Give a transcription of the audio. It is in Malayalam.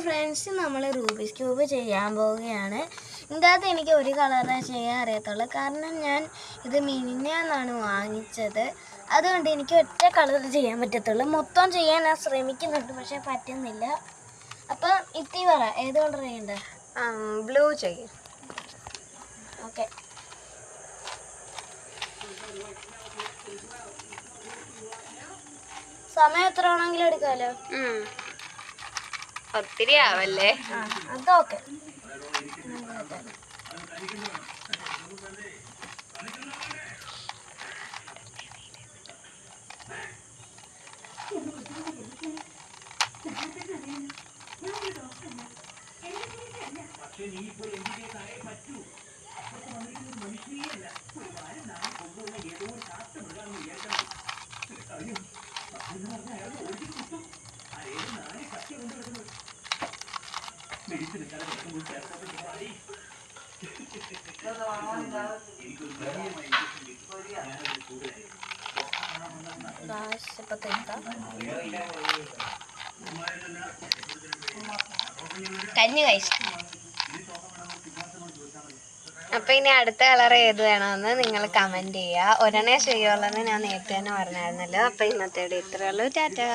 ഫ്രണ്ട്സ്, നമ്മൾ റൂബിക്സ് ക്യൂബ് ചെയ്യാൻ പോവുകയാണ്. ഇതിൻ്റെ അകത്ത് എനിക്ക് ഒരു കളറേ ചെയ്യാൻ അറിയത്തുള്ളൂ, കാരണം ഞാൻ ഇത് മിനിഞ്ഞാന്നാണ് വാങ്ങിച്ചത്. അതുകൊണ്ട് എനിക്ക് ഒറ്റ കളർ ചെയ്യാൻ പറ്റത്തുള്ളൂ. മൊത്തം ചെയ്യാൻ ഞാൻ ശ്രമിക്കുന്നുണ്ട്, പക്ഷെ പറ്റുന്നില്ല. അപ്പം ഇത്തി പറ, ഏത് കളർ ചെയ്യണ്ടേ? ബ്ലൂ ചെയ്യും. ഓക്കെ. സമയം എത്ര വേണമെങ്കിലും എടുക്കാമല്ലോ. ഒത്തിരി ആവല്ലേ? അതൊക്കെ കഞ്ഞി കഴിച്ചു. അപ്പൊ ഇനി അടുത്ത കളർ ഏത് വേണമെന്ന് നിങ്ങൾ കമന്റ് ചെയ്യുക. ഒരെണ്ണേ ചെയ്യുള്ളൂ എന്ന് ഞാൻ നേരത്തെ തന്നെ പറഞ്ഞായിരുന്നല്ലോ. അപ്പൊ ഇന്നത്തെ ഇത്രയുള്ളൂ. ടാറ്റാ.